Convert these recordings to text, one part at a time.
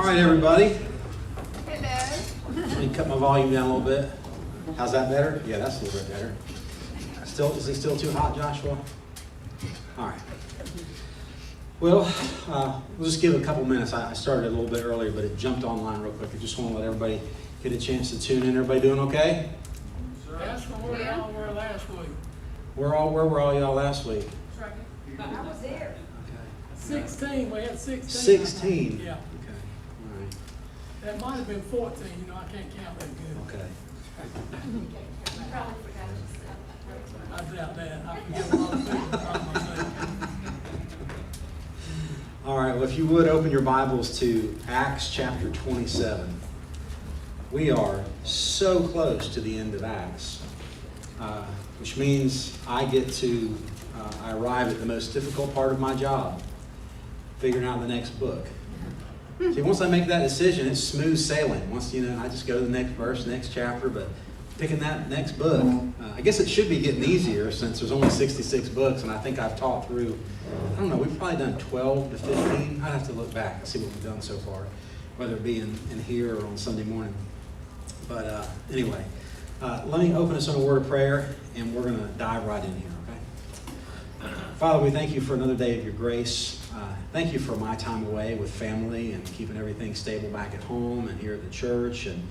right, everybody. Hello. Let me cut my volume down a little bit. How's that better? Yeah, that's a little bit better. Is it still too hot, Joshua? All right. Well, we'll just give a couple minutes. I started a little bit earlier, but it jumped online real quick. I just want to let everybody get a chance to tune in. Everybody doing okay? That's where y'all were last week. Where were all y'all last week? I was there. Okay. 16, we had 16. 16? Yeah, Okay. All right. that might have been 14, I can't count that good. Okay. I doubt that, I forget a lot of things about myself. All right, well, if you would open your Bibles to Acts chapter 27. We are so close to the end of Acts, which means I arrive at the most difficult part of my job, figuring out the next book. See, once I make that decision, it's smooth sailing. Once, I just go to the next verse, next chapter, but picking that next book, I guess it should be getting easier since there's only 66 books, and I think I've taught through, I don't know, we've probably done 12 to 15. I'd have to look back and see what we've done so far, whether it be in here or on Sunday morning. But anyway, let me open us in a word of prayer, and we're going to dive right in here, okay? Father, we thank you for another day of your grace. Thank you for my time away with family and keeping everything stable back at home and here at the church, and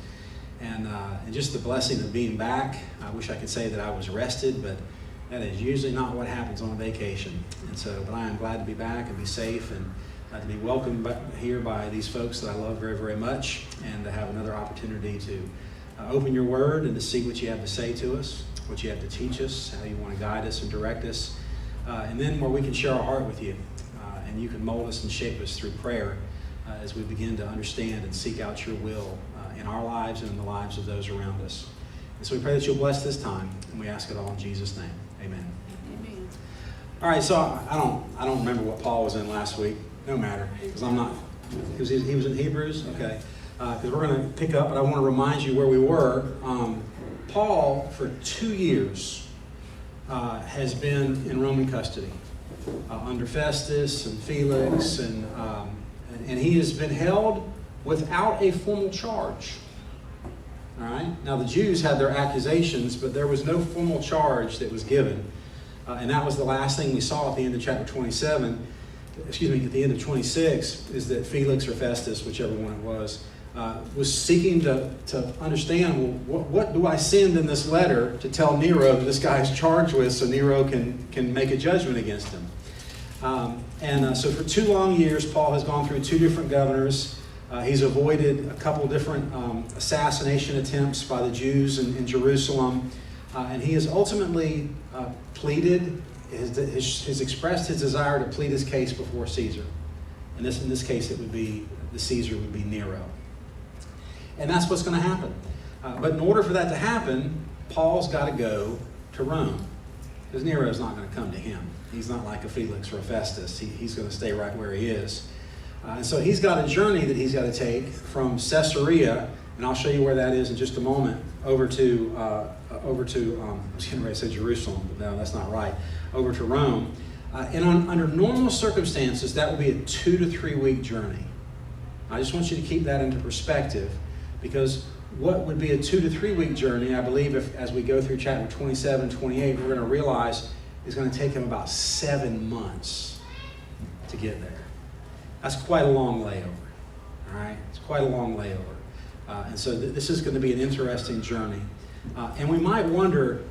just the blessing of being back. I wish I could say that I was rested, but that is usually not what happens on a vacation. But I am glad to be back and be safe and to be welcomed here by these folks that I love very, very much, and to have another opportunity to open your word and to see what you have to say to us, what you have to teach us, how you want to guide us and direct us, and then where we can share our heart with you, and you can mold us and shape us through prayer as we begin to understand and seek out your will in our lives and in the lives of those around us. And so we pray that you'll bless this time, and we ask it all in Jesus' name. Amen. Amen. All right, so I don't remember what Paul was in last week. No matter, because I'm not. He was in Hebrews, okay. Because we're going to pick up, but I want to remind you where we were. Paul, for 2 years, has been in Roman custody under Festus and Felix, and he has been held without a formal charge. All right. Now the Jews had their accusations, but there was no formal charge that was given, and that was the last thing we saw at the end of chapter 27. At the end of 26, is that Felix or Festus, whichever one it was seeking to understand, well, what do I send in this letter to tell Nero that this guy is charged with, so Nero can make a judgment against him. So for 2 long years, Paul has gone through 2 different governors. He's avoided a couple different assassination attempts by the Jews in Jerusalem, and he has ultimately pleaded. Has expressed his desire to plead his case before Caesar. And in this case, the Caesar would be Nero. And that's what's going to happen. But in order for that to happen, Paul's got to go to Rome. Because Nero's not going to come to him. He's not like a Felix or a Festus. He's going to stay right where he is. And so he's got a journey that he's got to take from Caesarea, and I'll show you where that is in just a moment, over to I was getting ready to say Jerusalem, but no, that's not right. Over to Rome. And under normal circumstances, that would be a 2 to 3 week journey. I just want you to keep that into perspective, because what would be a 2 to 3 week journey, I believe as we go through chapter 27, 28, we're going to realize is going to take him about 7 months to get there. That's quite a long layover. All right? It's quite a long layover. And so this is going to be an interesting journey. And we might wonder,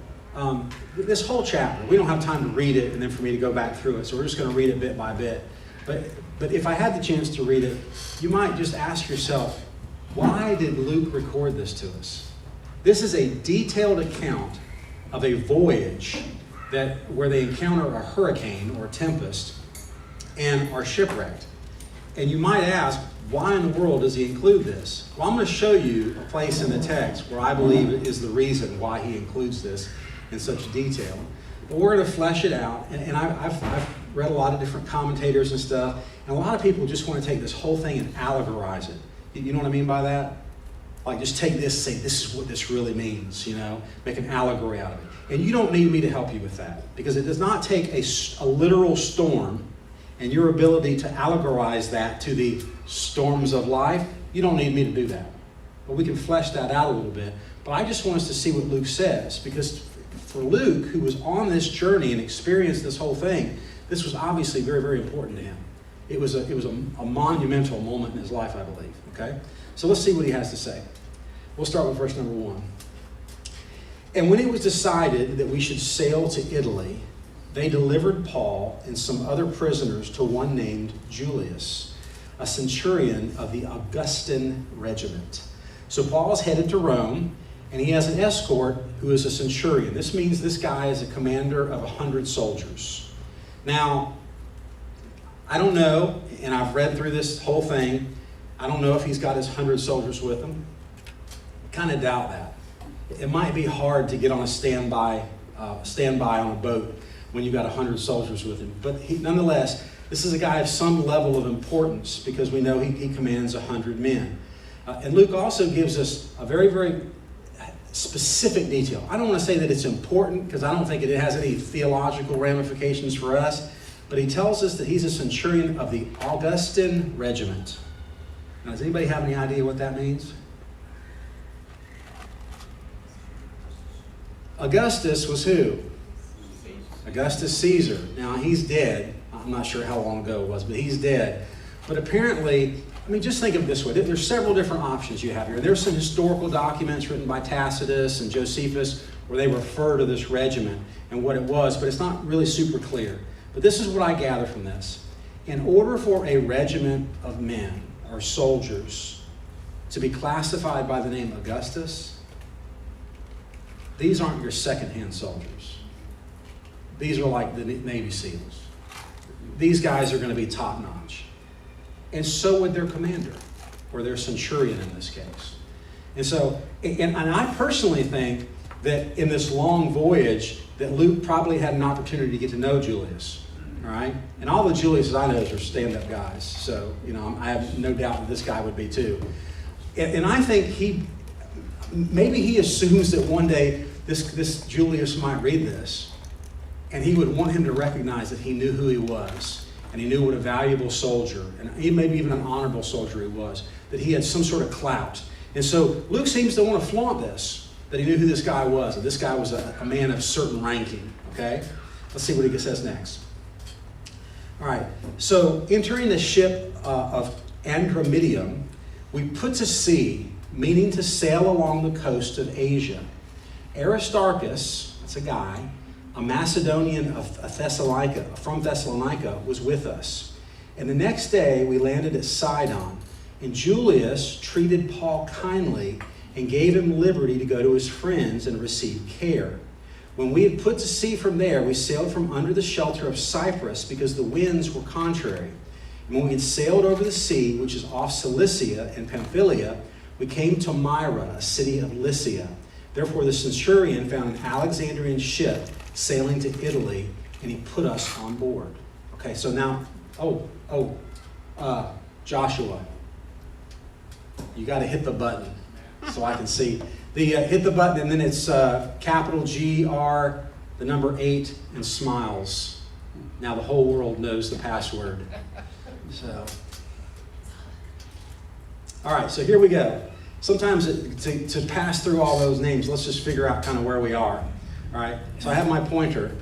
this whole chapter, we don't have time to read it and then for me to go back through it, so we're just going to read it bit by bit. But if I had the chance to read it, you might just ask yourself, why did Luke record this to us? This is a detailed account of a voyage where they encounter a hurricane or a tempest and are shipwrecked. And you might ask, why in the world does he include this? Well, I'm going to show you a place in the text where I believe is the reason why he includes this in such detail. But we're going to flesh it out. And I've read a lot of different commentators and stuff. And a lot of people just want to take this whole thing and allegorize it. You know what I mean by that? Like just take this and say, this is what this really means, make an allegory out of it. And you don't need me to help you with that, because it does not take a literal storm and your ability to allegorize that to the storms of life you don't need me to do that. But we can flesh that out a little bit. But I just want us to see what Luke says, because for Luke, who was on this journey and experienced this whole thing, this was obviously very, very important to him. It was a monumental moment in his life, I believe. Okay? So let's see what he has to say. We'll start with verse number 1. And when it was decided that we should sail to Italy, they delivered Paul and some other prisoners to one named Julius, a centurion of the Augustan regiment. So Paul's headed to Rome, and he has an escort who is a centurion. This means this guy is a commander of 100 soldiers. Now, I don't know, and I've read through this whole thing, I don't know if he's got his 100 soldiers with him. I kind of doubt that. It might be hard to get on a standby on a boat when you've got 100 soldiers with him. But nonetheless, this is a guy of some level of importance because we know he commands 100 men. And Luke also gives us a very, very specific detail. I don't want to say that it's important because I don't think it has any theological ramifications for us, but he tells us that he's a centurion of the Augustan regiment. Now, does anybody have any idea what that means? Augustus was who? Augustus Caesar. Now, he's dead. I'm not sure how long ago it was, but he's dead. But apparently, I mean, just think of it this way. There's several different options you have here. There's some historical documents written by Tacitus and Josephus where they refer to this regiment and what it was, but it's not really super clear. But this is what I gather from this. In order for a regiment of men or soldiers to be classified by the name Augustus, these aren't your second-hand soldiers. These are like the Navy SEALs. These guys are going to be top-notch. And so would their commander, or their centurion in this case. And so, and I personally think that in this long voyage, that Luke probably had an opportunity to get to know Julius. All right? And all the Juliuses I know are stand-up guys. So, I have no doubt that this guy would be too. And I think maybe he assumes that one day this Julius might read this, and he would want him to recognize that he knew who he was, and he knew what a valuable soldier, and maybe even an honorable soldier he was, that he had some sort of clout. And so Luke seems to want to flaunt this, that he knew who this guy was, that this guy was a man of certain ranking, okay? Let's see what he says next. All right, so entering the ship of Andromedium, we put to sea, meaning to sail along the coast of Asia. Aristarchus, that's a guy, a Macedonian from Thessalonica, was with us. And the next day we landed at Sidon, and Julius treated Paul kindly and gave him liberty to go to his friends and receive care. When we had put to sea from there, we sailed from under the shelter of Cyprus because the winds were contrary. And when we had sailed over the sea, which is off Cilicia and Pamphylia, we came to Myra, a city of Lycia. Therefore the centurion found an Alexandrian ship sailing to Italy, and he put us on board. Okay, so now, Joshua, you got to hit the button so I can see. Hit the button, and then it's capital GR, the number 8, and smiles. Now the whole world knows the password. So, all right, so here we go. Sometimes to pass through all those names, let's just figure out kind of where we are. All right, so I have my pointer.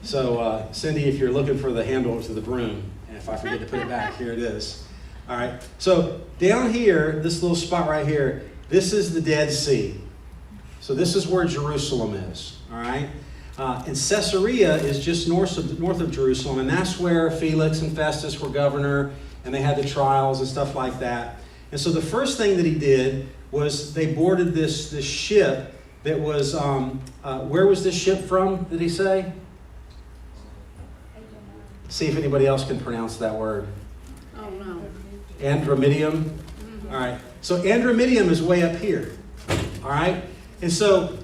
So Cindy, if you're looking for the handle to the broom, and if I forget to put it back, here it is. All right, so down here, this little spot right here, this is the Dead Sea. So this is where Jerusalem is, all right? And Caesarea is just north of Jerusalem, and that's where Felix and Festus were governor, and they had the trials and stuff like that. And so the first thing that he did was they boarded this ship that was, where was this ship from, did he say? See if anybody else can pronounce that word. Oh, no. Andromedium. Mm-hmm. All right. So Andromedium is way up here. All right. And so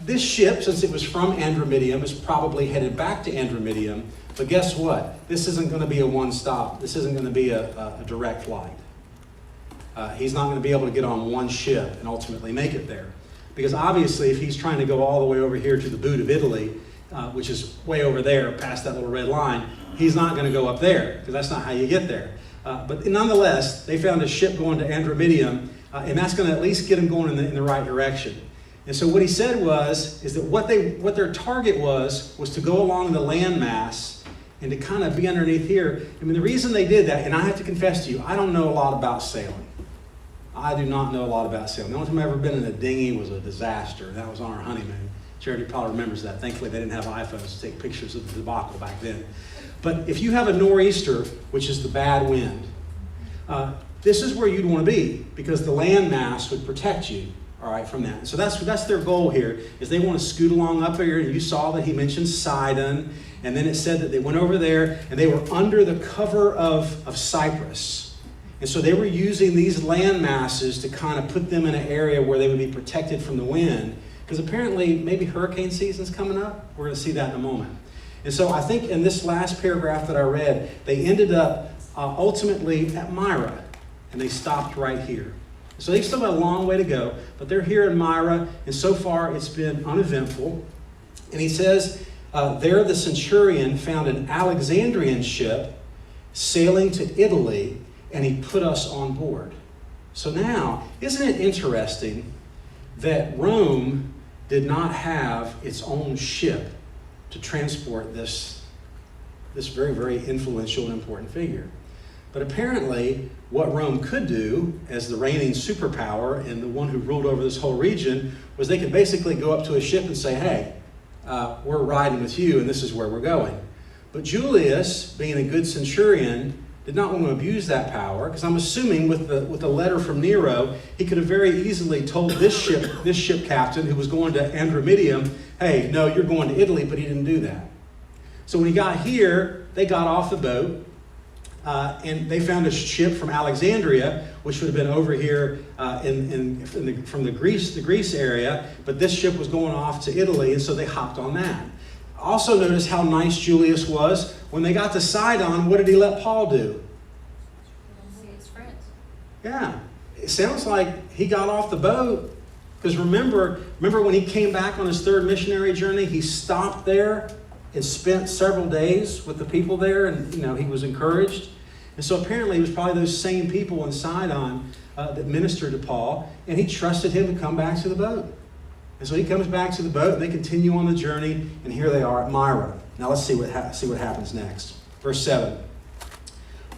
this ship, since it was from Andromedium, is probably headed back to Andromedium. But guess what? This isn't going to be a one-stop. This isn't going to be a direct flight. He's not going to be able to get on one ship and ultimately make it there. Because obviously, if he's trying to go all the way over here to the boot of Italy, which is way over there past that little red line, he's not going to go up there because that's not how you get there. But nonetheless, they found a ship going to Andromedium, and that's going to at least get them going in the right direction. And so what he said is that what their target was to go along the landmass and to kind of be underneath here. I mean, the reason they did that, and I have to confess to you, I don't know a lot about sailing. I do not know a lot about sailing. The only time I've ever been in a dinghy was a disaster. That was on our honeymoon. Charity probably remembers that. Thankfully, they didn't have iPhones to take pictures of the debacle back then. But if you have a nor'easter, which is the bad wind, this is where you'd want to be, because the landmass would protect you, all right, from that. So that's their goal here, is they want to scoot along up here. And you saw that he mentioned Sidon, and then it said that they went over there and they were under the cover of Cyprus. And so they were using these land masses to kind of put them in an area where they would be protected from the wind, because apparently maybe hurricane season's coming up. We're going to see that in a moment. And so I think in this last paragraph that I read, they ended up ultimately at Myra, and they stopped right here. So they've still got a long way to go, but they're here in Myra, and so far it's been uneventful. And he says, there the centurion found an Alexandrian ship sailing to Italy, and he put us on board. So now, isn't it interesting that Rome did not have its own ship to transport this very, very influential and important figure? But apparently, what Rome could do as the reigning superpower and the one who ruled over this whole region was they could basically go up to a ship and say, hey, we're riding with you and this is where we're going. But Julius, being a good centurion, did not want to abuse that power, because I'm assuming with the letter from Nero, he could have very easily told this ship captain who was going to Andromedium, hey, no, you're going to Italy, but he didn't do that. So when he got here, they got off the boat, and they found a ship from Alexandria, which would have been over here from the Greece area, but this ship was going off to Italy, and so they hopped on that. Also notice how nice Julius was. When they got to Sidon, what did he let Paul do? See his friends. Yeah, it sounds like he got off the boat, because remember when he came back on his third missionary journey, he stopped there and spent several days with the people there, and he was encouraged. And so apparently it was probably those same people in Sidon that ministered to Paul, and he trusted him to come back to the boat. And so he comes back to the boat, and they continue on the journey, and here they are at Myra. Now let's see what happens next. Verse 7.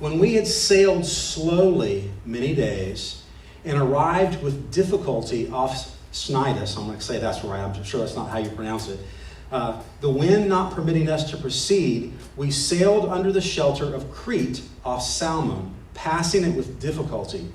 When we had sailed slowly many days and arrived with difficulty off Cnidus, I'm going to say that's right, I'm sure that's not how you pronounce it, the wind not permitting us to proceed, we sailed under the shelter of Crete off Salmon, passing it with difficulty.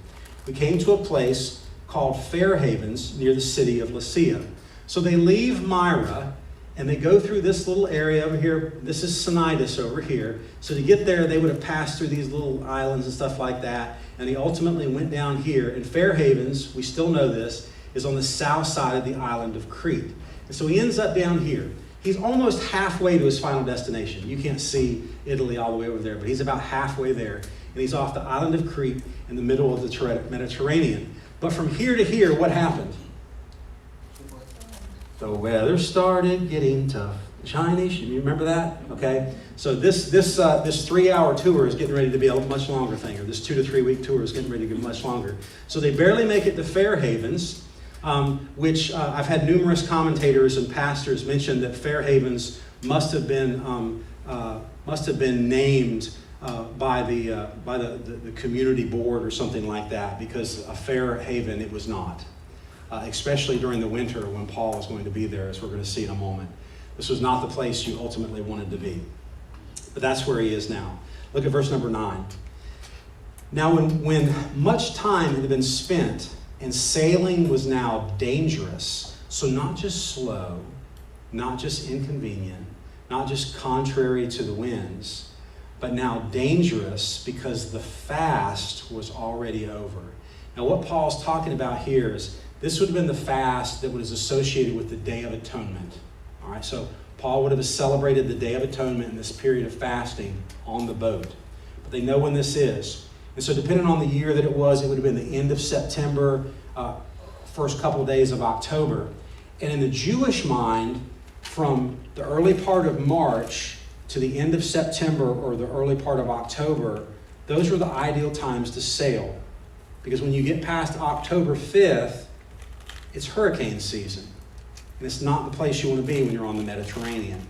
We came to a place called Fair Havens near the city of Lasea. So they leave Myra and they go through this little area over here. This is Cnidus over here. So to get there, they would have passed through these little islands and stuff like that. And he ultimately went down here. And Fair Havens, we still know this, is on the south side of the island of Crete. And so he ends up down here. He's almost halfway to his final destination. You can't see Italy all the way over there, but he's about halfway there. And he's off the island of Crete in the middle of the Mediterranean. But from here to here, what happened? The weather started getting tough. Chinese, you remember that? Okay. So this 3-hour tour is getting ready to be a much longer thing, or this 2 to 3 week tour is getting ready to get much longer. So they barely make it to Fair Havens, which I've had numerous commentators and pastors mention that Fair Havens must have been named by the community board or something like that, because a fair haven it was not, especially during the winter when Paul was going to be there, as we're going to see in a moment. This was not the place you ultimately wanted to be. But that's where he is now. Look at verse number 9. Now when much time had been spent and sailing was now dangerous, so not just slow, not just inconvenient, not just contrary to the winds, but now dangerous because the fast was already over. Now what Paul's talking about here is this would have been the fast that was associated with the Day of Atonement. All right, so Paul would have celebrated the Day of Atonement in this period of fasting on the boat. But they know when this is. And so depending on the year that it would have been the end of September, first couple of days of October. And in the Jewish mind, from the early part of March to the end of September or the early part of October those were the ideal times to sail. Because when you get past October 5th, it's hurricane season. And it's not the place you want to be when you're on the Mediterranean.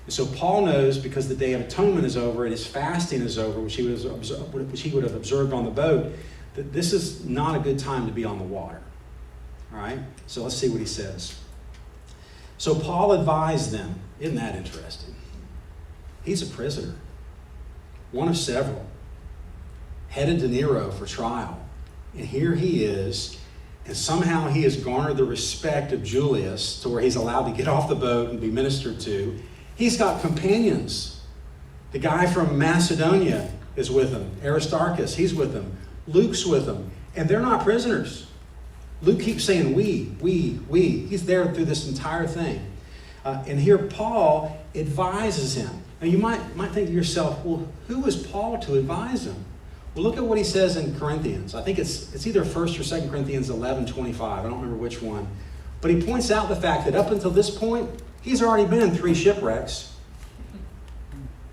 And so Paul knows, because the Day of Atonement is over and his fasting is over, which he would have observed on the boat, that this is not a good time to be on the water. All right? So let's see what he says. So Paul advised them. Isn't that interesting? He's a prisoner, one of several, headed to Nero for trial. And here he is, and somehow he has garnered the respect of Julius to where he's allowed to get off the boat and be ministered to. He's got companions. The guy from Macedonia is with him. Aristarchus, he's with him. Luke's with him. And they're not prisoners. Luke keeps saying we. He's there through this entire thing. And here Paul advises him. Now you might think to yourself, well, who was Paul to advise him? Well, look at what he says in Corinthians. I think it's either 1 or 2 Corinthians 11:25. I don't remember which one. But he points out the fact that up until this point, he's already been in 3 shipwrecks.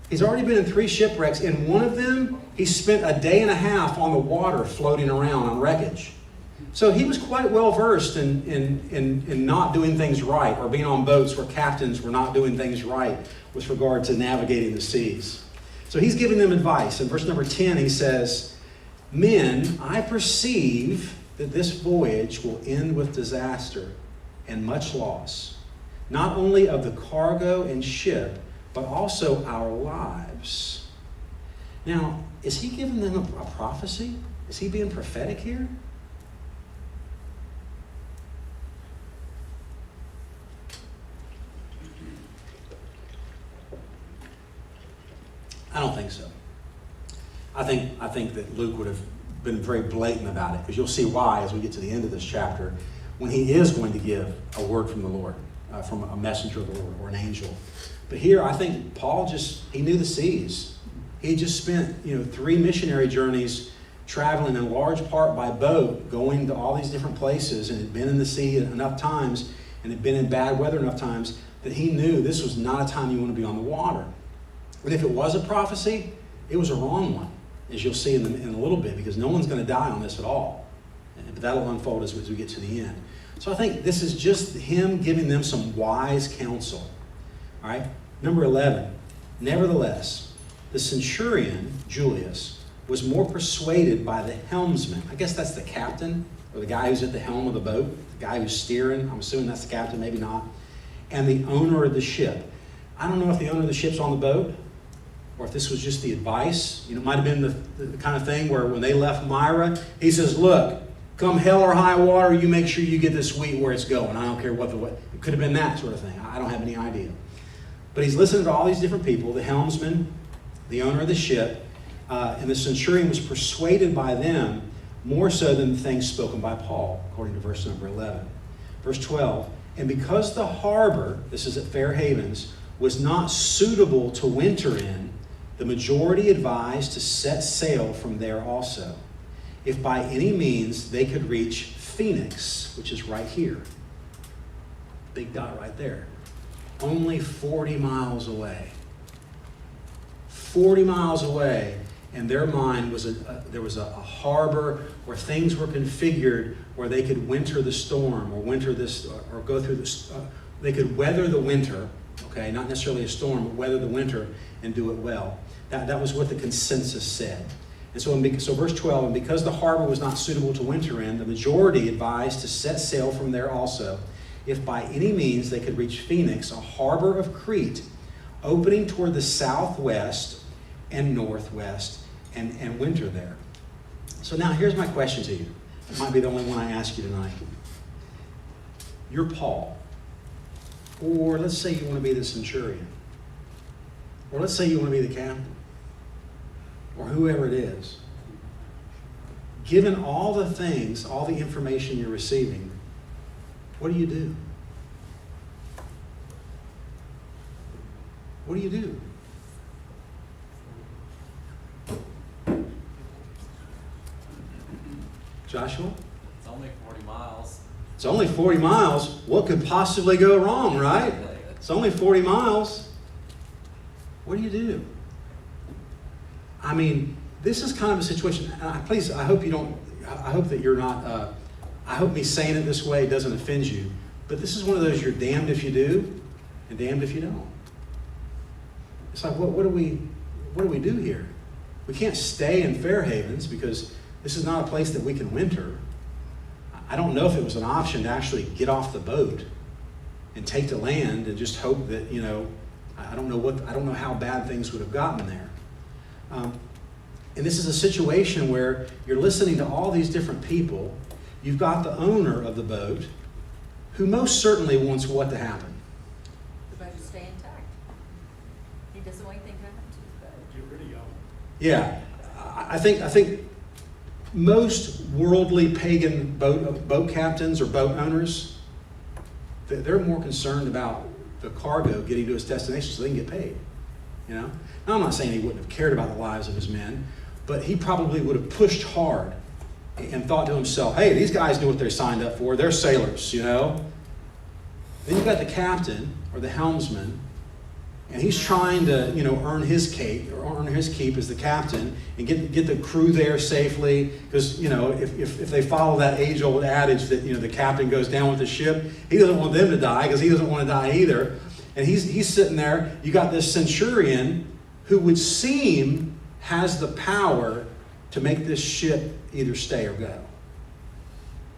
He's already been in 3 shipwrecks. In one of them, he spent a day and a half on the water floating around on wreckage. So he was quite well versed in not doing things right, or being on boats where captains were not doing things right with regard to navigating the seas. So he's giving them advice. In verse number 10, he says, "Men, I perceive that this voyage will end with disaster and much loss, not only of the cargo and ship, but also our lives." Now, is he giving them a prophecy? Is he being prophetic here? I don't think so. I think that Luke would have been very blatant about it, because you'll see why as we get to the end of this chapter, when he is going to give a word from the Lord, from a messenger of the Lord or an angel. But here, I think Paul he knew the seas. He just spent 3 missionary journeys traveling in large part by boat, going to all these different places, and had been in the sea enough times and had been in bad weather enough times that he knew this was not a time you want to be on the water. But if it was a prophecy, it was a wrong one, as you'll see in a little bit, because no one's going to die on this at all. But that'll unfold as we get to the end. So I think this is just him giving them some wise counsel. All right? Number 11. Nevertheless, the centurion, Julius, was more persuaded by the helmsman. I guess that's the captain, or the guy who's at the helm of the boat, the guy who's steering. I'm assuming that's the captain, maybe not. And the owner of the ship. I don't know if the owner of the ship's on the boat, or if this was just the advice. It might have been the kind of thing where when they left Myra, he says, look, come hell or high water, you make sure you get this wheat where it's going. I don't care what it could have been, that sort of thing. I don't have any idea. But he's listening to all these different people, the helmsman, the owner of the ship, and the centurion was persuaded by them more so than the things spoken by Paul, according to verse number 11. Verse 12, and because the harbor, this is at Fair Havens, was not suitable to winter in, the majority advised to set sail from there also, if by any means they could reach Phoenix, which is right here. Big dot right there. Only 40 miles away. 40 miles away, and their mind was there was a harbor where things were configured where they could winter the storm, or winter this, or go through this. They could weather the winter. Okay, not necessarily a storm, but weather the winter and do it well. That was what the consensus said. And so verse 12, and because the harbor was not suitable to winter in, the majority advised to set sail from there also, if by any means they could reach Phoenix, a harbor of Crete, opening toward the southwest and northwest, and winter there. So now here's my question to you. It might be the only one I ask you tonight. You're Paul. Or let's say you want to be the centurion. Or let's say you want to be the captain. Or whoever it is. Given all the things, all the information you're receiving, what do you do? What do you do? Joshua? It's only 40 miles. It's only 40 miles. What could possibly go wrong, right? It's only 40 miles. What do you do? I mean, this is kind of a situation, and please, I hope you don't, I hope that you're not, I hope me saying it this way doesn't offend you, but this is one of those you're damned if you do and damned if you don't. It's like, what do we do here? We can't stay in Fair Havens because this is not a place that we can winter. I don't know if it was an option to actually get off the boat and take to land and just hope that, I don't know how bad things would have gotten there. And this is a situation where you're listening to all these different people. You've got the owner of the boat who most certainly wants what to happen? The boat to stay intact. He doesn't want anything to happen to his boat. Get rid of y'all. Yeah, I think most worldly pagan boat captains or boat owners, they're more concerned about the cargo getting to its destination so they can get paid. Now, I'm not saying he wouldn't have cared about the lives of his men, but he probably would have pushed hard and thought to himself, hey, these guys knew what they signed up for. They're sailors, Then you've got the captain or the helmsman, and he's trying to, earn his keep as the captain and get the crew there safely. Because, if they follow that age-old adage that, the captain goes down with the ship, he doesn't want them to die because he doesn't want to die either. And he's sitting there. You got this centurion who would seem has the power to make this ship either stay or go.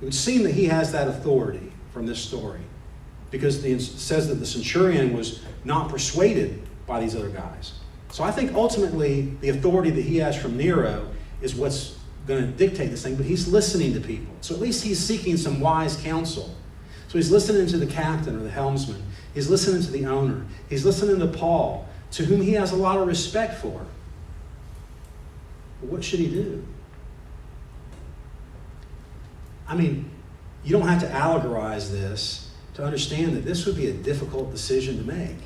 It would seem that he has that authority from this story, because it says that the centurion was not persuaded by these other guys. So I think ultimately the authority that he has from Nero is what's going to dictate this thing, but he's listening to people. So at least he's seeking some wise counsel. So he's listening to the captain or the helmsman. He's listening to the owner. He's listening to Paul, to whom he has a lot of respect for. But what should he do? I mean, you don't have to allegorize this to understand that this would be a difficult decision to make.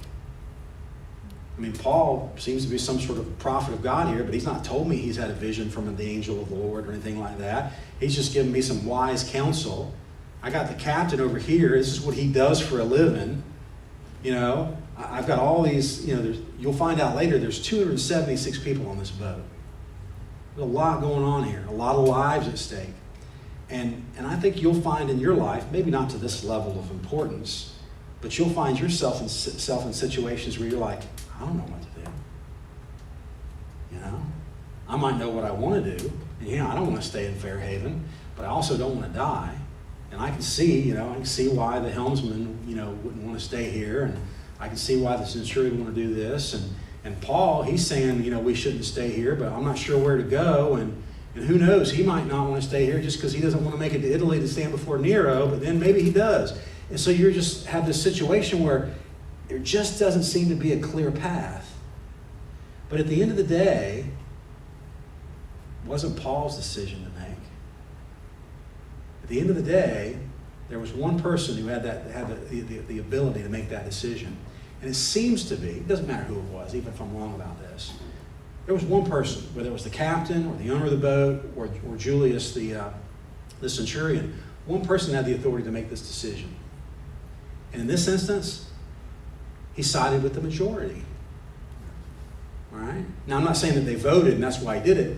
I mean, Paul seems to be some sort of prophet of God here, but he's not told me he's had a vision from the angel of the Lord or anything like that. He's just given me some wise counsel. I got the captain over here. This is what he does for a living. I've got all these, you'll find out later, there's 276 people on this boat. There's a lot going on here, a lot of lives at stake. And I think you'll find in your life, maybe not to this level of importance, but you'll find yourself in situations where you're like, I don't know what to do. I might know what I want to do. And I don't want to stay in Fair Haven, but I also don't want to die. And I can see, why the helmsman, wouldn't want to stay here. And I can see why the centurion would want to do this. And Paul, he's saying, we shouldn't stay here, but I'm not sure where to go. And who knows, he might not want to stay here just because he doesn't want to make it to Italy to stand before Nero, but then maybe he does. And so you just have this situation where there just doesn't seem to be a clear path. But at the end of the day, it wasn't Paul's decision to make. At the end of the day, there was one person who had the ability to make that decision. And it seems to be, it doesn't matter who it was, even if I'm wrong about this, there was one person, whether it was the captain or the owner of the boat or Julius, the centurion, one person had the authority to make this decision. And in this instance, he sided with the majority. All right? Now, I'm not saying that they voted and that's why he did it,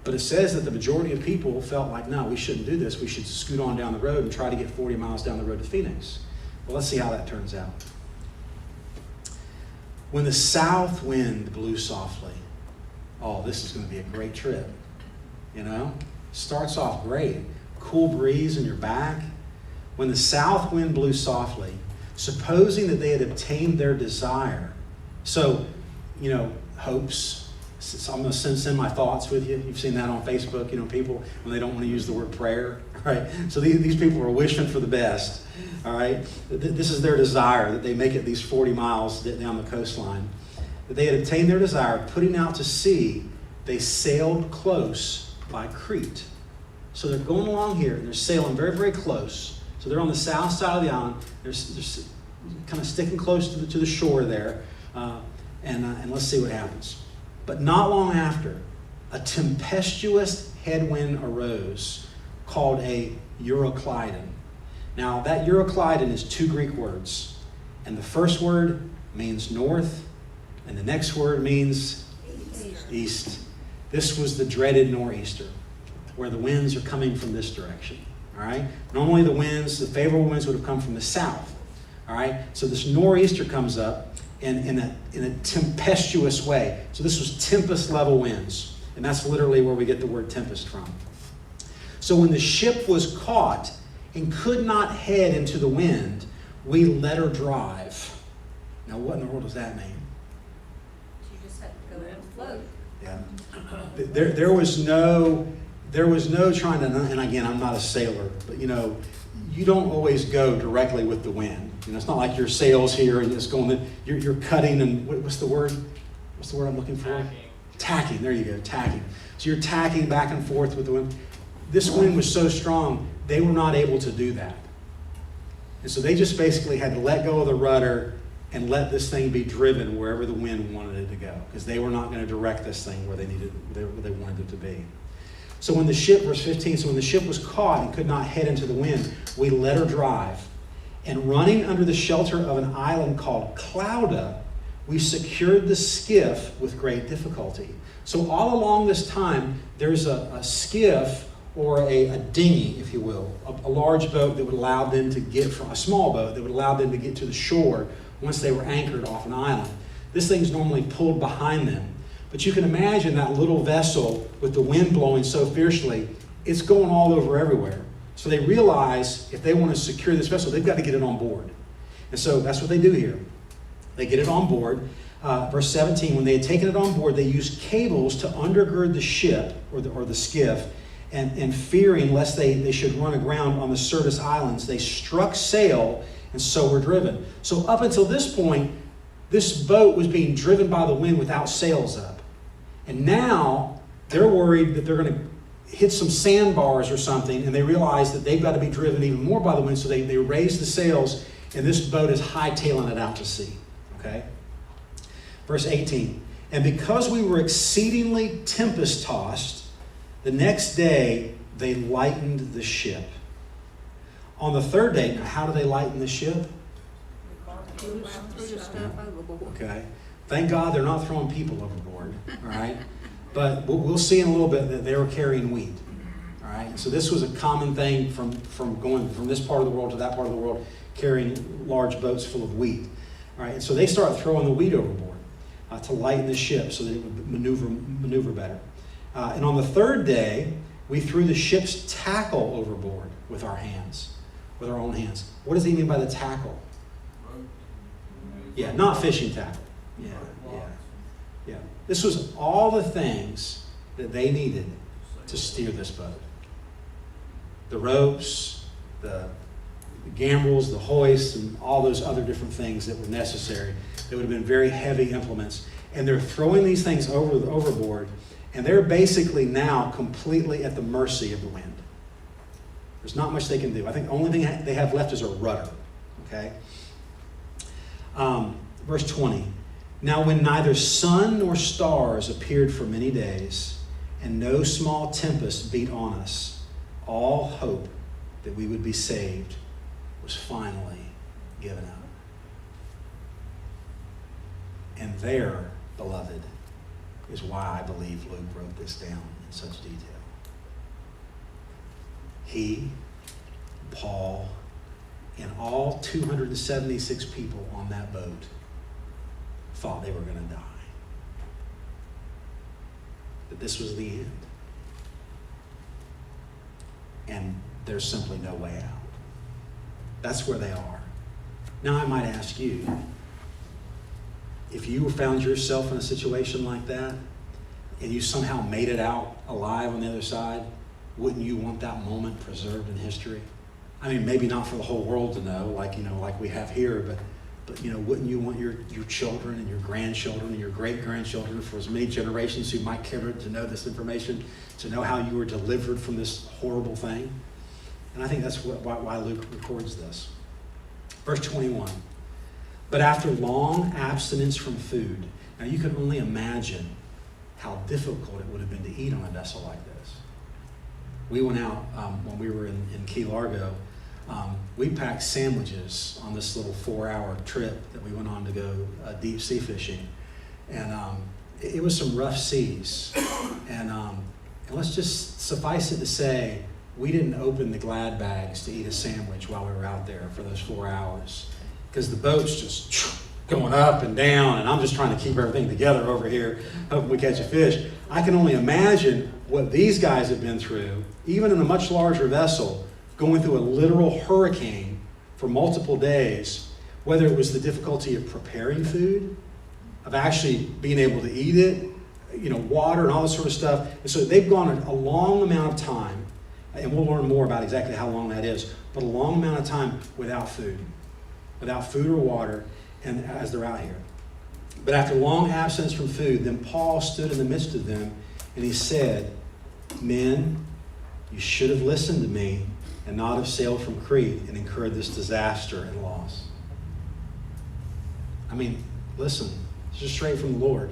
but it says that the majority of people felt like, no, we shouldn't do this. We should scoot on down the road and try to get 40 miles down the road to Phoenix. Well, let's see how that turns out. When the south wind blew softly, oh, this is going to be a great trip. Starts off great. Cool breeze in your back. When the south wind blew softly, supposing that they had obtained their desire. So, hopes. So I'm going to send my thoughts with you. You've seen that on Facebook, people when they don't want to use the word prayer, right? So these people are wishing for the best, all right? This is their desire, that they make it these 40 miles down the coastline. That they had obtained their desire, putting out to sea, they sailed close by Crete. So they're going along here, and they're sailing very, very close. So they're on the south side of the island. They're kind of sticking close to the shore there, and let's see what happens. But not long after, a tempestuous headwind arose called a Euroclydon. Now, that Euroclydon is two Greek words. And the first word means north, and the next word means east. This was the dreaded nor'easter, where the winds are coming from this direction. All right? Normally the favorable winds would have come from the south. All right? So this nor'easter comes up in a tempestuous way. So this was tempest level winds. And that's literally where we get the word tempest from. So when the ship was caught and could not head into the wind, we let her drive. Now what in the world does that mean? You just had to go and float. Yeah. There was no trying to, and again, I'm not a sailor, but you don't always go directly with the wind. It's not like your sails here and it's going, you're cutting and what's the word? What's the word I'm looking for? Tacking, there you go, tacking. So you're tacking back and forth with the wind. This wind was so strong, they were not able to do that. And so they just basically had to let go of the rudder and let this thing be driven wherever the wind wanted it to go, because they were not going to direct this thing where they wanted it to be. So when the ship, verse 15, so when the ship was caught and could not head into the wind, we let her drive. And running under the shelter of an island called Clauda, we secured the skiff with great difficulty. So all along this time, there's a skiff or a dinghy, if you will, a large boat that would allow them to get from a small boat that would allow them to get to the shore once they were anchored off an island. This thing's normally pulled behind them. But you can imagine that little vessel with the wind blowing so fiercely, it's going all over everywhere. So they realize if they want to secure this vessel, they've got to get it on board. And so that's what they do here. They get it on board. Verse 17, when they had taken it on board, they used cables to undergird the ship or the skiff, and fearing lest they should run aground on the Syrtis Islands, they struck sail and so were driven. So up until this point, this boat was being driven by the wind without sails up. And now they're worried that they're going to hit some sandbars or something, and they realize that they've got to be driven even more by the wind, so they raise the sails, and this boat is hightailing it out to sea. Okay? Verse 18, and because we were exceedingly tempest-tossed, the next day they lightened the ship. On the third day, now how do they lighten the ship? Okay. Thank God they're not throwing people overboard. All right. But we'll see in a little bit that they were carrying wheat. All right. So this was a common thing from going from this part of the world to that part of the world, carrying large boats full of wheat. All right. And so they start throwing the wheat overboard to lighten the ship so that it would maneuver better. And on the third day, we threw the ship's tackle overboard with our hands, with our own hands. What does he mean by the tackle? Yeah, not fishing tackle. Yeah. This was all the things that they needed to steer this boat. The ropes, the gambrels, the hoists, and all those other different things that were necessary. They would have been very heavy implements. And they're throwing these things overboard, and they're basically now completely at the mercy of the wind. There's not much they can do. I think the only thing they have left is a rudder. Okay? Verse 20. Now when neither sun nor stars appeared for many days, and no small tempest beat on us, all hope that we would be saved was finally given up. And there, beloved, is why I believe Luke wrote this down in such detail. He, Paul, and all 276 people on that boat thought they were going to die. That this was the end. And there's simply no way out. That's where they are. Now I might ask you, if you found yourself in a situation like that, and you somehow made it out alive on the other side, wouldn't you want that moment preserved in history? I mean, maybe not for the whole world to know, like we have here, but wouldn't you want your children and your grandchildren and your great-grandchildren for as many generations who might care to know this information, to know how you were delivered from this horrible thing? And I think that's why Luke records this. Verse 21. But after long abstinence from food, now you can only imagine how difficult it would have been to eat on a vessel like this. We went out when we were in Key Largo. We packed sandwiches on this little 4-hour trip that we went on to go deep sea fishing. And it was some rough seas. And let's just suffice it to say, we didn't open the glad bags to eat a sandwich while we were out there for those 4 hours. Because the boat's just going up and down, and I'm just trying to keep everything together over here, hoping we catch a fish. I can only imagine what these guys have been through, even in a much larger vessel, going through a literal hurricane for multiple days, whether it was the difficulty of preparing food, of actually being able to eat it, water and all this sort of stuff. And so they've gone a long amount of time, and we'll learn more about exactly how long that is, but a long amount of time without food or water, and as they're out here. But after long absence from food, then Paul stood in the midst of them, and he said, "Men, you should have listened to me and not have sailed from Crete and incurred this disaster and loss." I mean, listen, it's just straight from the Lord.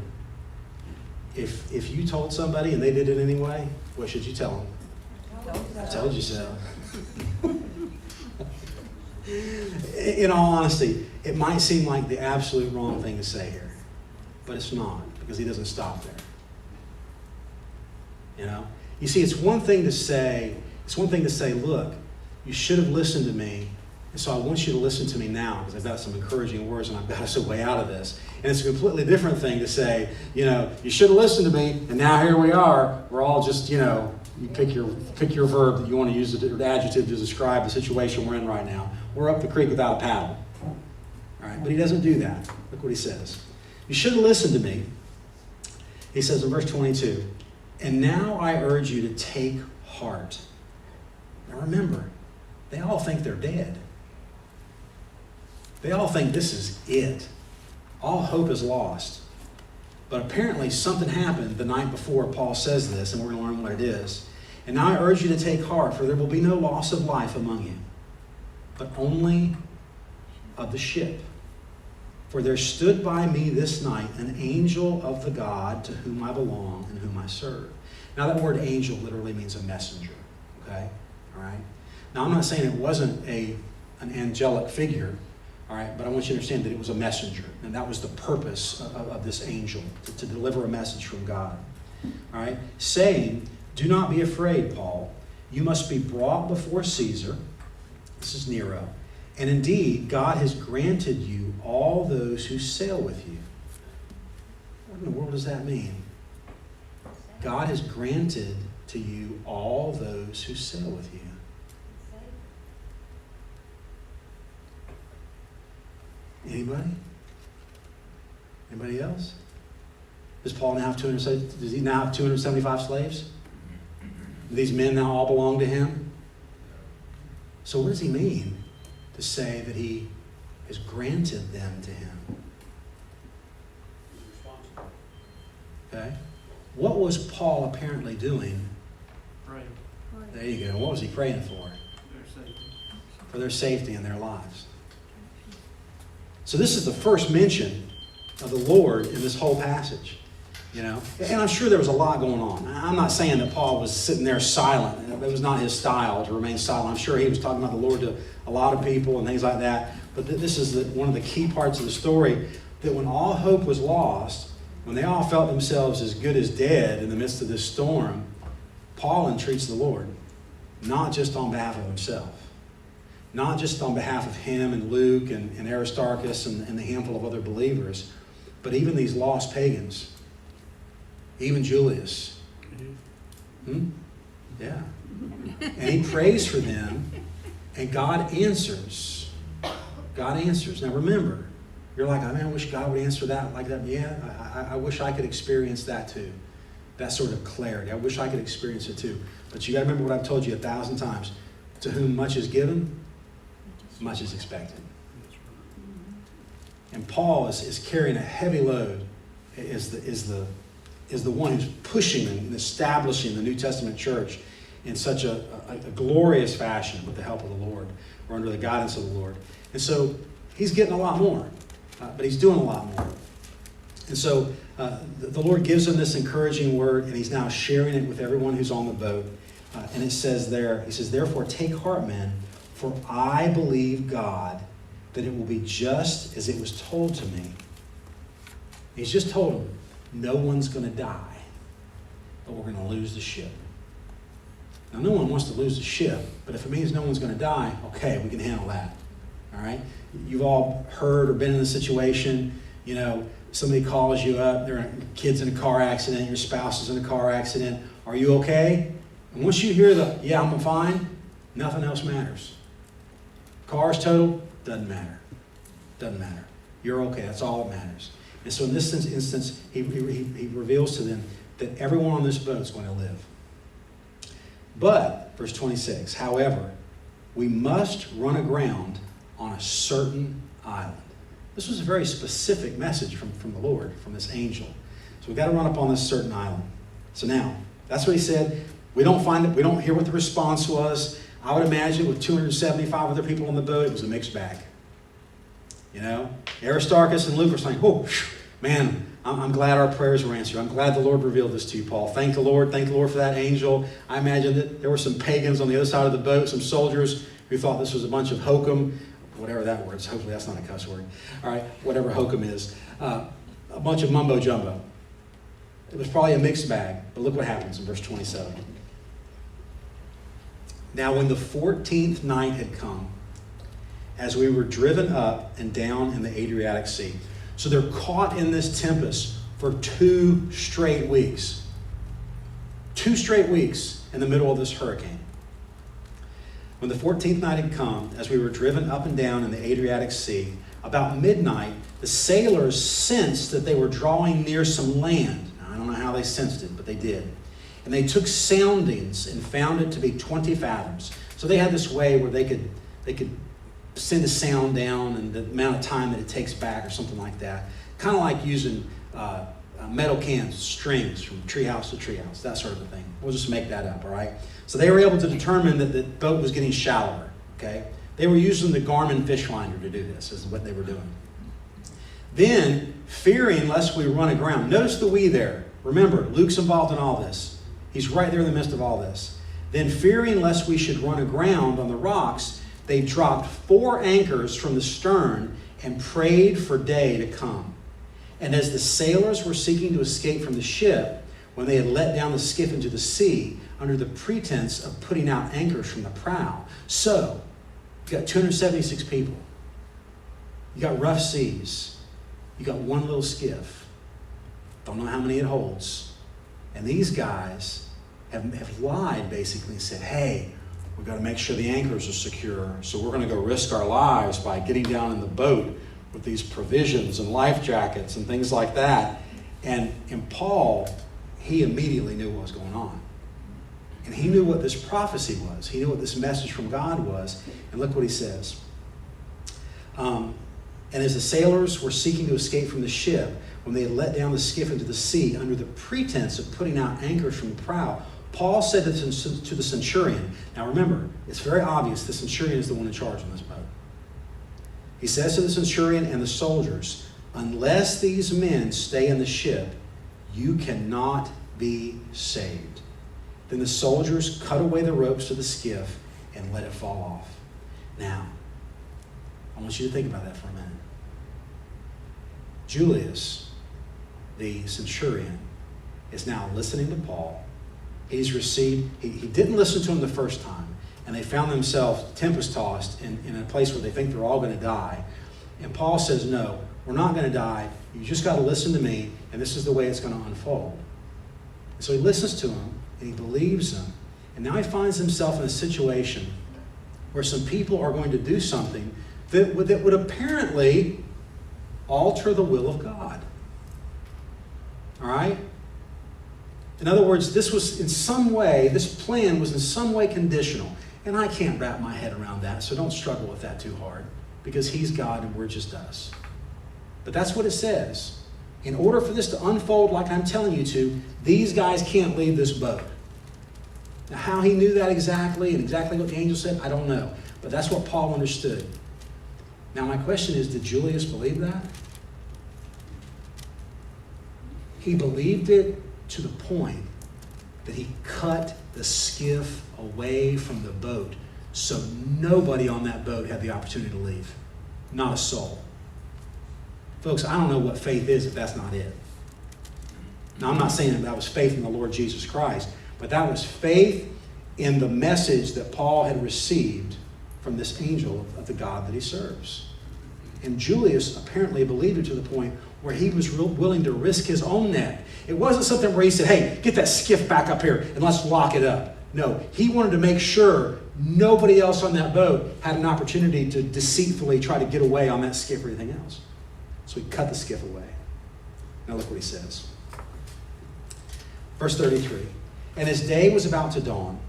If you told somebody and they did it anyway, what should you tell them? I told you so. In all honesty, it might seem like the absolute wrong thing to say here, but it's not, because he doesn't stop there. You see, it's one thing to say, look, you should have listened to me, and so I want you to listen to me now, because I've got some encouraging words and I've got us a way out of this. And it's a completely different thing to say, you should have listened to me, and now here we are. We're all just, you pick your verb that you want to use, the adjective to describe the situation we're in right now. We're up the creek without a paddle. All right, but he doesn't do that. Look what he says. You should have listened to me. He says in verse 22, "And now I urge you to take heart." Now remember, they all think they're dead. They all think this is it. All hope is lost. But apparently something happened the night before Paul says this, and we're going to learn what it is. "And now I urge you to take heart, for there will be no loss of life among you, but only of the ship. For there stood by me this night an angel of the God to whom I belong and whom I serve." Now that word angel literally means a messenger. Okay? All right? Now I'm not saying it wasn't an angelic figure. All right, but I want you to understand that it was a messenger, and that was the purpose of this angel, to deliver a message from God. All right, saying, "Do not be afraid, Paul. You must be brought before Caesar." This is Nero. "And indeed, God has granted you all those who sail with you." What in the world does that mean? God has granted to you all those who sail with you. Anybody? Anybody else? Does Paul now have 275 slaves? Do these men now all belong to him? So what does he mean to say that he has granted them to him? Okay. What was Paul apparently doing? Pray. There you go. What was he praying for? Their safety. For their safety in their lives. So this is the first mention of the Lord in this whole passage, And I'm sure there was a lot going on. I'm not saying that Paul was sitting there silent. It was not his style to remain silent. I'm sure he was talking about the Lord to a lot of people and things like that. But this is one of the key parts of the story, that when all hope was lost, when they all felt themselves as good as dead in the midst of this storm, Paul entreats the Lord, not just on behalf of himself. Not just on behalf of him and Luke and Aristarchus and the handful of other believers, but even these lost pagans, even Julius. Yeah. And he prays for them, and God answers. God answers. Now remember, you're like, I wish God would answer that like that. Yeah, I wish I could experience that too. That sort of clarity. I wish I could experience it too. But you got to remember what I've told you 1,000 times. To whom much is given, much is expected. And Paul is carrying a heavy load, is the one who's pushing and establishing the New Testament church in such a glorious fashion with the help of the Lord, or under the guidance of the Lord. And so he's getting a lot more, but he's doing a lot more. And so the Lord gives him this encouraging word, and he's now sharing it with everyone who's on the boat. And it says there, he says, "Therefore take heart, men, for I believe God that it will be just as it was told to me." He's just told them, no one's going to die, but we're going to lose the ship. Now, no one wants to lose the ship, but if it means no one's going to die, okay, we can handle that. All right? You've all heard or been in a situation, you know, somebody calls you up, their kid's in a car accident, your spouse is in a car accident. Are you okay? And once you hear the, yeah, I'm fine, nothing else matters. Car's totaled, doesn't matter. Doesn't matter. You're okay, that's all that matters. And so in this instance, he reveals to them that everyone on this boat is going to live. But, verse 26, however, we must run aground on a certain island. This was a very specific message from the Lord, from this angel. So we've got to run up on this certain island. So now, that's what he said. We don't find it, we don't hear what the response was. I would imagine with 275 other people on the boat, it was a mixed bag. You know, Aristarchus and Luke are saying, oh, man, I'm glad our prayers were answered. I'm glad the Lord revealed this to you, Paul. Thank the Lord for that angel. I imagine that there were some pagans on the other side of the boat, some soldiers who thought this was a bunch of hokum, whatever that word is. Hopefully that's not a cuss word. All right, whatever hokum is. A bunch of mumbo jumbo. It was probably a mixed bag, but look what happens in verse 27. Now when the 14th night had come, as we were driven up and down in the Adriatic Sea. So they're caught in this tempest for 2 straight weeks. 2 straight weeks in the middle of this hurricane. When the 14th night had come, as we were driven up and down in the Adriatic Sea, about midnight, the sailors sensed that they were drawing near some land. Now, I don't know how they sensed it, but they did. And they took soundings and found it to be 20 fathoms. So they had this way where they could send a sound down and the amount of time that it takes back or something like that. Kind of like using metal cans, strings from treehouse to treehouse, that sort of a thing. We'll just make that up, all right? So they were able to determine that the boat was getting shallower, okay? They were using the Garmin fish finder to do this, is what they were doing. Then, fearing lest we run aground, notice the we there. Remember, Luke's involved in all this. He's right there in the midst of all this. Then, fearing lest we should run aground on the rocks, they dropped 4 anchors from the stern and prayed for day to come. And as the sailors were seeking to escape from the ship, when they had let down the skiff into the sea, under the pretense of putting out anchors from the prow. So, you got 276 people. You got rough seas. You got one little skiff. Don't know how many it holds. And these guys have lied, basically, and said, hey, we've got to make sure the anchors are secure, so we're going to go risk our lives by getting down in the boat with these provisions and life jackets and things like that. And Paul, he immediately knew what was going on. And he knew what this prophecy was. He knew what this message from God was. And look what he says. And as the sailors were seeking to escape from the ship, when they had let down the skiff into the sea, under the pretense of putting out anchors from the prow, Paul said to the centurion, now remember, it's very obvious the centurion is the one in charge on this boat. He says to the centurion and the soldiers, unless these men stay in the ship, you cannot be saved. Then the soldiers cut away the ropes to the skiff and let it fall off. Now, I want you to think about that for a minute. Julius, the centurion, is now listening to Paul. He's received, he didn't listen to him the first time, and they found themselves tempest-tossed in a place where they think they're all going to die. And Paul says, no, we're not going to die. You just got to listen to me, and this is the way it's going to unfold. And so he listens to him, and he believes him. And now he finds himself in a situation where some people are going to do something that would apparently alter the will of God. All right? In other words, this was in some way, this plan was in some way conditional. And I can't wrap my head around that, so don't struggle with that too hard, because he's God and we're just us. But that's what it says. In order for this to unfold like I'm telling you to, these guys can't leave this boat. Now, how he knew that exactly and exactly what the angel said, I don't know. But that's what Paul understood. Now, my question is, did Julius believe that? He believed it to the point that he cut the skiff away from the boat so nobody on that boat had the opportunity to leave. Not a soul. Folks, I don't know what faith is if that's not it. Now, I'm not saying that was faith in the Lord Jesus Christ, but that was faith in the message that Paul had received from this angel of the God that he serves. And Julius apparently believed it to the point where he was willing to risk his own neck. It wasn't something where he said, hey, get that skiff back up here and let's lock it up. No, he wanted to make sure nobody else on that boat had an opportunity to deceitfully try to get away on that skiff or anything else. So he cut the skiff away. Now look what he says. Verse 33. And as day was about to dawn,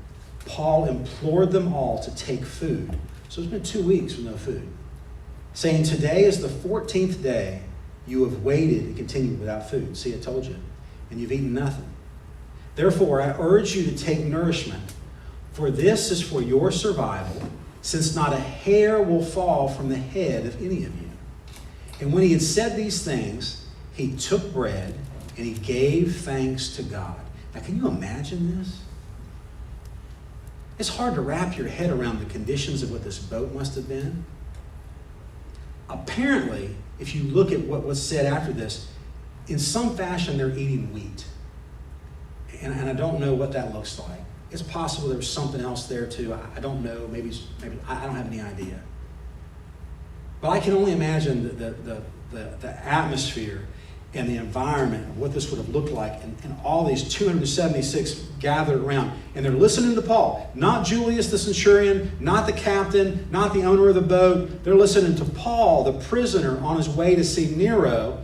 Paul implored them all to take food. So it's been 2 weeks with no food. Saying, today is the 14th day you have waited and continued without food. See, I told you. And you've eaten nothing. Therefore, I urge you to take nourishment, for this is for your survival, since not a hair will fall from the head of any of you. And when he had said these things, he took bread and he gave thanks to God. Now, can you imagine this? It's hard to wrap your head around the conditions of what this boat must have been. Apparently, if you look at what was said after this, in some fashion they're eating wheat. And I don't know what that looks like. It's possible there was something else there too. I don't know. Maybe I don't have any idea. But I can only imagine the atmosphere and the environment of what this would have looked like, and all these 276 gathered around. And they're listening to Paul. Not Julius the centurion, not the captain, not the owner of the boat. They're listening to Paul, the prisoner, on his way to see Nero.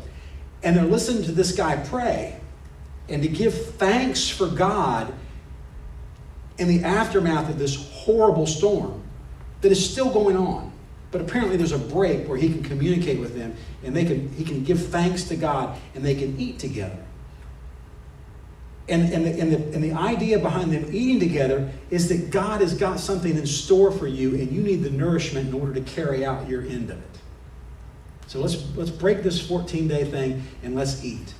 And they're listening to this guy pray and to give thanks for God in the aftermath of this horrible storm that is still going on. But apparently there's a break where he can communicate with them, and he can give thanks to God, and they can eat together. And the idea behind them eating together is that God has got something in store for you, and you need the nourishment in order to carry out your end of it. So let's break this 14-day thing and let's eat.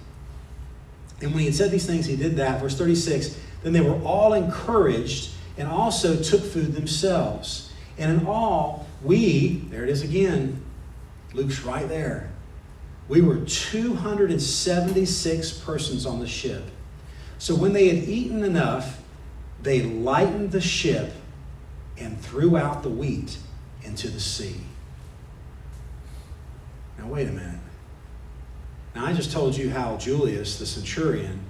And when he had said these things, he did that. Verse 36, then they were all encouraged and also took food themselves. And in all, there it is again, Luke's right there. We were 276 persons on the ship. So when they had eaten enough, they lightened the ship and threw out the wheat into the sea. Now wait a minute. Now I just told you how Julius, the centurion,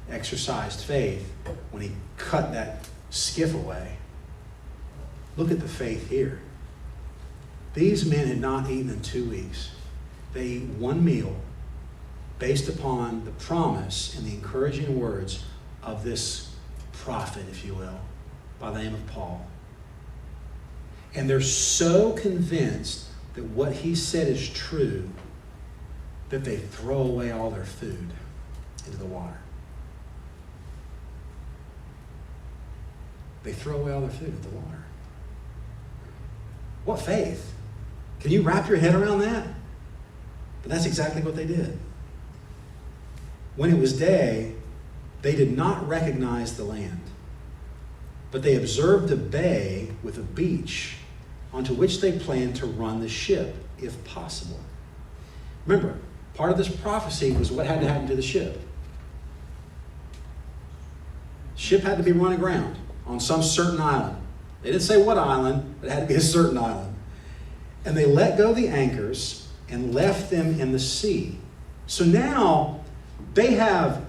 exercised faith when he cut that skiff away. Look at the faith here. These men had not eaten in 2 weeks. They ate one meal based upon the promise and the encouraging words of this prophet, if you will, by the name of Paul. And they're so convinced that what he said is true that they throw away all their food into the water. They throw away all their food into the water. What faith? Can you wrap your head around that? But that's exactly what they did. When it was day, they did not recognize the land, but they observed a bay with a beach onto which they planned to run the ship, if possible. Remember, part of this prophecy was what had to happen to the ship. The ship had to be run aground on some certain island. They didn't say what island, but it had to be a certain island. And they let go the anchors and left them in the sea. So now they have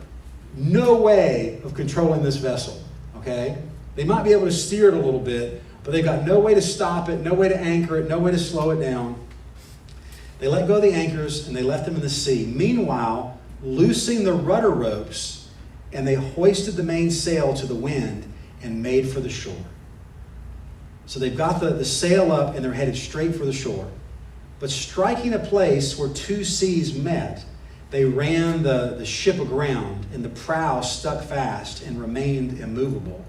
no way of controlling this vessel, okay? They might be able to steer it a little bit, but they've got no way to stop it, no way to anchor it, no way to slow it down. They let go the anchors and they left them in the sea. Meanwhile, loosing the rudder ropes, and they hoisted the main sail to the wind and made for the shore. So they've got the sail up and they're headed straight for the shore. But striking a place where two seas met, they ran the ship aground, and the prow stuck fast and remained immovable.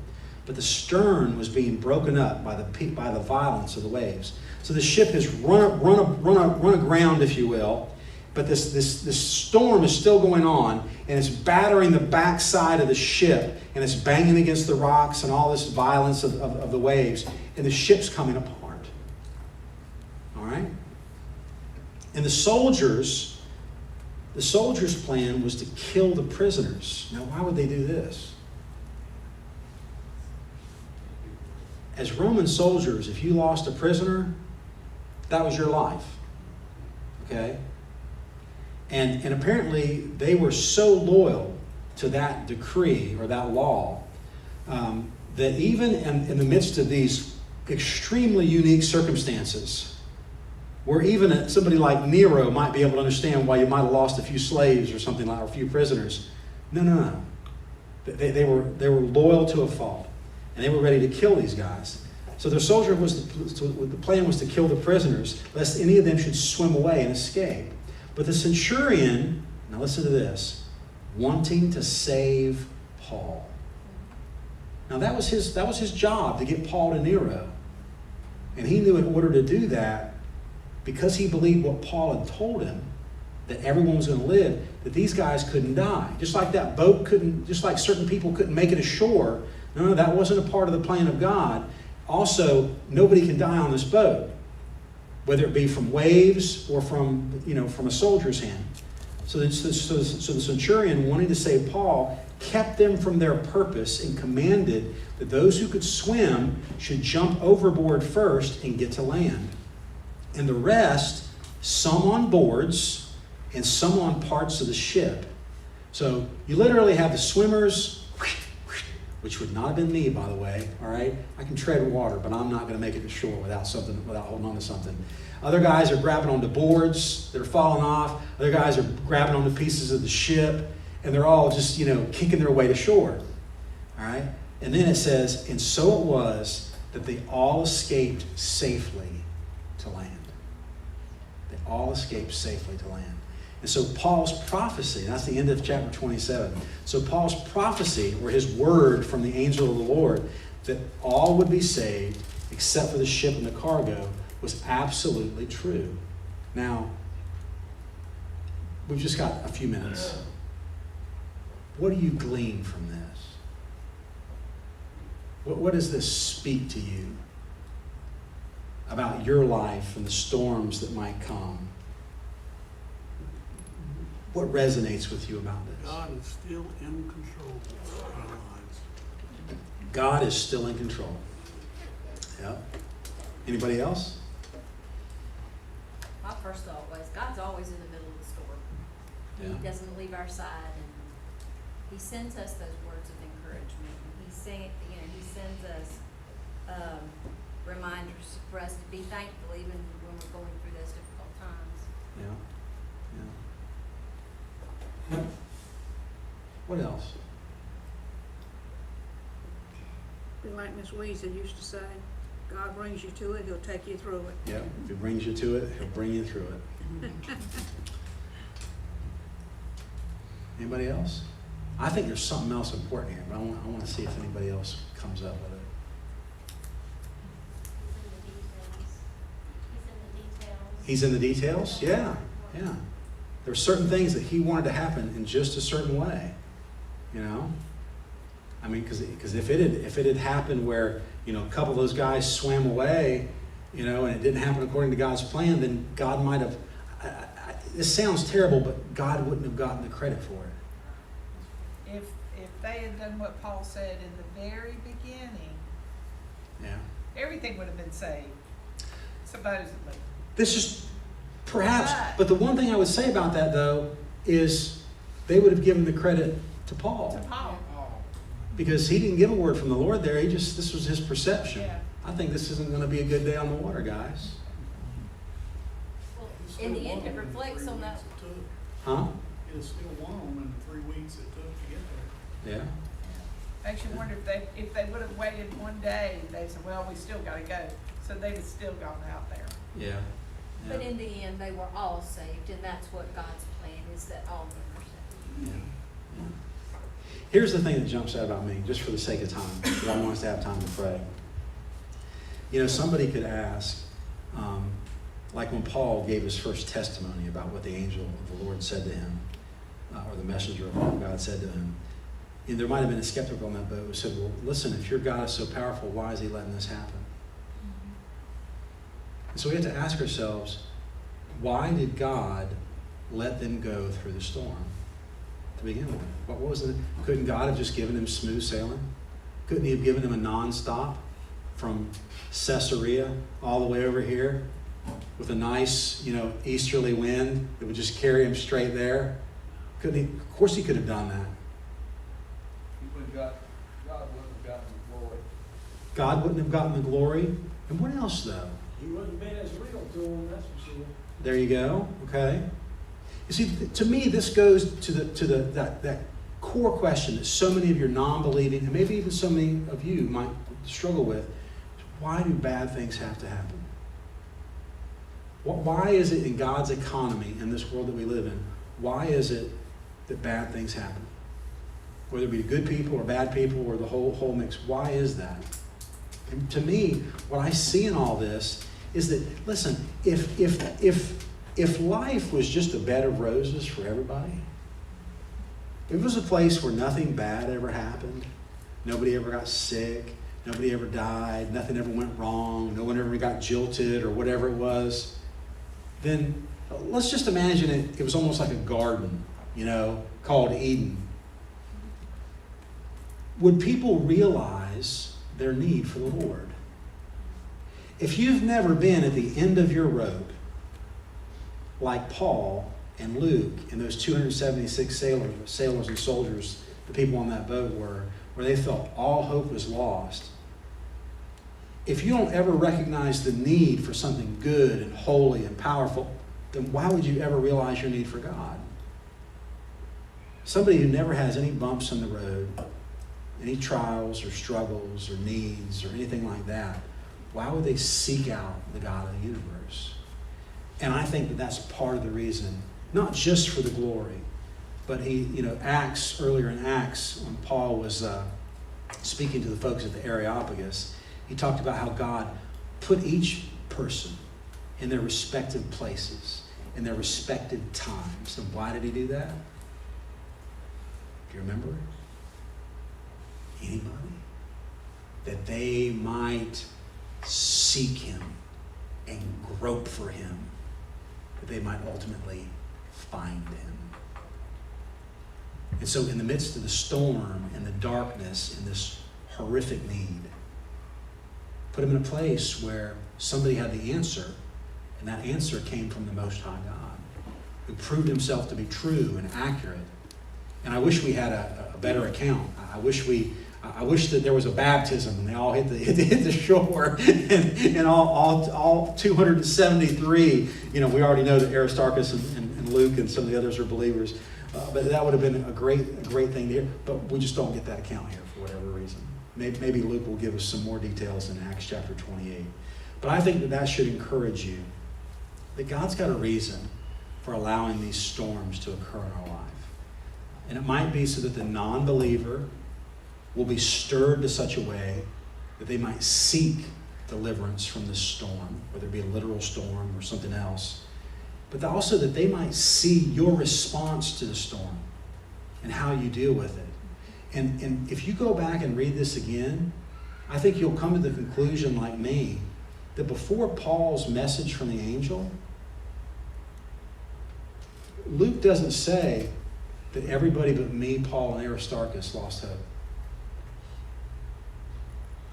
But the stern was being broken up by the violence of the waves. So the ship has run aground, if you will, but this storm is still going on, and it's battering the backside of the ship, and it's banging against the rocks and all this violence of the waves, and the ship's coming apart. All right? And the soldiers the soldiers' plan was to kill the prisoners. Now, why would they do this? As Roman soldiers, if you lost a prisoner, that was your life. Okay? And apparently they were so loyal to that decree or that law that even in the midst of these extremely unique circumstances, where even somebody like Nero might be able to understand why you might have lost a few slaves or something like, or a few prisoners. No. They were loyal to a fault, and they were ready to kill these guys. So the soldier the plan was to kill the prisoners, lest any of them should swim away and escape. But the centurion, now listen to this, wanting to save Paul. Now that was his job, to get Paul to Nero. And he knew in order to do that, because he believed what Paul had told him, that everyone was going to live, that these guys couldn't die. Just like that boat couldn't, just like certain people couldn't make it ashore. No, that wasn't a part of the plan of God. Also, nobody can die on this boat, whether it be from waves or from a soldier's hand. So the centurion, wanting to save Paul, kept them from their purpose and commanded that those who could swim should jump overboard first and get to land. And the rest, some on boards and some on parts of the ship. So you literally have the swimmers, which would not have been me, by the way, all right? I can tread water, but I'm not going to make it to shore without holding on to something. Other guys are grabbing onto boards that are falling off. Other guys are grabbing onto pieces of the ship, and they're all just, kicking their way to shore, all right? And then it says, and so it was that they all escaped safely to land. They all escaped safely to land. And so Paul's prophecy, that's the end of chapter 27. So Paul's prophecy, or his word from the angel of the Lord, that all would be saved except for the ship and the cargo, was absolutely true. Now, we've just got a few minutes. What do you glean from this? What does this speak to you about your life and the storms that might come? What resonates with you about this? God is still in control of our lives. God is still in control. Yep. Anybody else? My first thought was, God's always in the middle of the storm. Yeah. He doesn't leave our side, and He sends us those words of encouragement. He sends us reminders for us to be thankful even when we're going through those difficult times. Yeah. What else? Be like Miss Weezer used to say, God brings you to it, He'll take you through it. Yeah. If He brings you to it, He'll bring you through it. Anybody else? I think there's something else important here, but I want to see if anybody else comes up with it. He's in the details? Yeah. There are certain things that He wanted to happen in just a certain way. I mean, because if it had happened where, a couple of those guys swam away, and it didn't happen according to God's plan, then God might have, this sounds terrible, but God wouldn't have gotten the credit for it. If they had done what Paul said in the very beginning, Yeah. everything would have been saved, supposedly. This is perhaps, but the one thing I would say about that, though, is they would have given the credit to Paul. To Paul. Because he didn't give a word from the Lord there. This was his perception. Yeah. I think this isn't going to be a good day on the water, guys. Well, in the end, it reflects on that. Huh? It was still one of them in the 3 weeks it took to get there. Yeah. Makes you wonder if they would have waited one day, they said, well, we still got to go. So they'd have still gone out there. Yeah. But in the end, they were all saved, and that's what God's plan is, that all men are saved. Yeah. Here's the thing that jumps out about me, just for the sake of time, because I want us to have time to pray. Somebody could ask, like when Paul gave his first testimony about what the angel of the Lord said to him, or the messenger of God said to him. There might have been a skeptic on that boat who said, well, listen, if your God is so powerful, why is He letting this happen? And so we have to ask ourselves, why did God let them go through the storm to begin with? What was it? Couldn't God have just given them smooth sailing? Couldn't he have given them a non-stop from Caesarea all the way over here with a nice, easterly wind that would just carry him straight there? Couldn't he? Of course he could have done that. God wouldn't have gotten the glory. God wouldn't have gotten the glory. And what else, though? He wouldn't have been as real to him, that's for sure. There you go. Okay. You see, to me, this goes to that core question that so many of your non-believing, and maybe even so many of you might struggle with: why do bad things have to happen? Why is it in God's economy, in this world that we live in, why is it that bad things happen? Whether it be good people or bad people or the whole mix, why is that? And to me, what I see in all this is that, listen, if life was just a bed of roses for everybody, if it was a place where nothing bad ever happened, nobody ever got sick, nobody ever died, nothing ever went wrong, no one ever got jilted or whatever it was, then let's just imagine it was almost like a garden, called Eden. Would people realize their need for the Lord? If you've never been at the end of your rope, like Paul and Luke and those 276 sailors and soldiers, the people on that boat were, where they felt all hope was lost, if you don't ever recognize the need for something good and holy and powerful, then why would you ever realize your need for God? Somebody who never has any bumps in the road, any trials or struggles or needs or anything like that, why would they seek out the God of the universe? And I think that that's part of the reason, not just for the glory, but Acts, earlier in Acts, when Paul was speaking to the folks at the Areopagus, he talked about how God put each person in their respective places, in their respective times. And why did he do that? Do you remember? Anybody? That they might seek him and grope for him, that they might ultimately find him. And so in the midst of the storm and the darkness and this horrific need, put him in a place where somebody had the answer, and that answer came from the Most High God, who proved himself to be true and accurate. And I wish we had a better account. I wish that there was a baptism and they all hit the shore, and all 273. We already know that Aristarchus and Luke and some of the others are believers, but that would have been a great thing to hear. But we just don't get that account here for whatever reason. Maybe Luke will give us some more details in Acts chapter 28. But I think that should encourage you that God's got a reason for allowing these storms to occur in our life. And it might be so that the non-believer will be stirred to such a way that they might seek deliverance from this storm, whether it be a literal storm or something else. But also that they might see your response to the storm and how you deal with it. And if you go back and read this again, I think you'll come to the conclusion, like me, that before Paul's message from the angel, Luke doesn't say that everybody but me, Paul, and Aristarchus lost hope.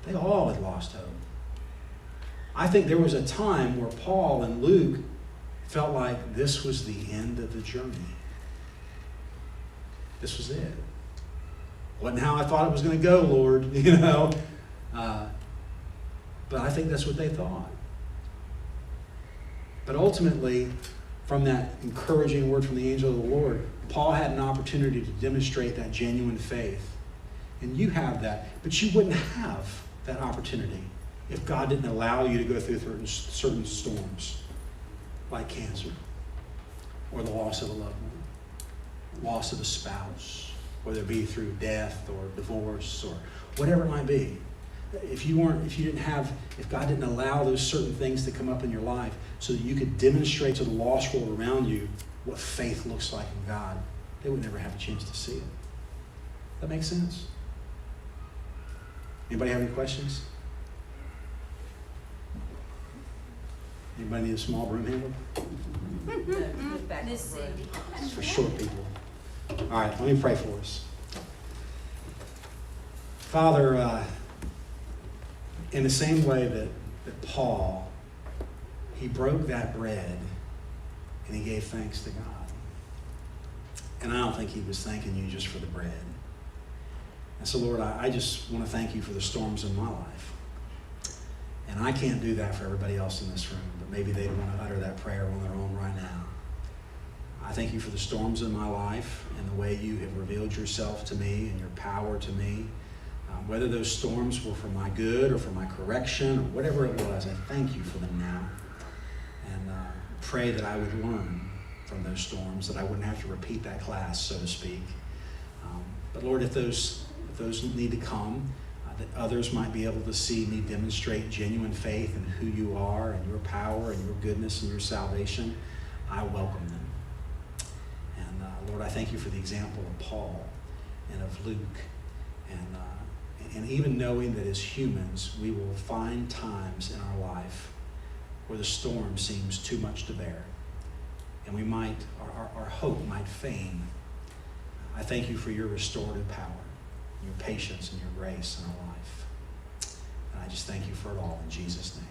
They all had lost hope. I think there was a time where Paul and Luke felt like this was the end of the journey. This was it. Wasn't how I thought it was going to go, Lord, But I think that's what they thought. But ultimately, from that encouraging word from the angel of the Lord, Paul had an opportunity to demonstrate that genuine faith. And you have that, but you wouldn't have that opportunity if God didn't allow you to go through certain storms, like cancer, or the loss of a loved one, loss of a spouse, whether it be through death or divorce or whatever it might be. If God didn't allow those certain things to come up in your life so that you could demonstrate to the lost world around you what faith looks like in God, they would never have a chance to see it. That makes sense? Anybody have any questions? Anybody need a small broom handle? Miss Cindy. It's for short people. All right, let me pray for us. Father, in the same way that Paul, he broke that bread and he gave thanks to God. And I don't think he was thanking you just for the bread. And so, Lord, I just want to thank you for the storms in my life. And I can't do that for everybody else in this room, but maybe they'd want to utter that prayer on their own right now. I thank you for the storms in my life and the way you have revealed yourself to me and your power to me. Whether those storms were for my good or for my correction or whatever it was, I thank you for them now. And pray that I would learn from those storms, that I wouldn't have to repeat that class, so to speak. But Lord, if those need to come, that others might be able to see me demonstrate genuine faith in who you are and your power and your goodness and your salvation, I welcome them. And Lord, I thank you for the example of Paul and of Luke. And even knowing that as humans, we will find times in our life where the storm seems too much to bear. And we might, our hope might wane. I thank you for your restorative power, your patience and your grace in our life. And I just thank you for it all in Jesus' name.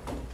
Amen.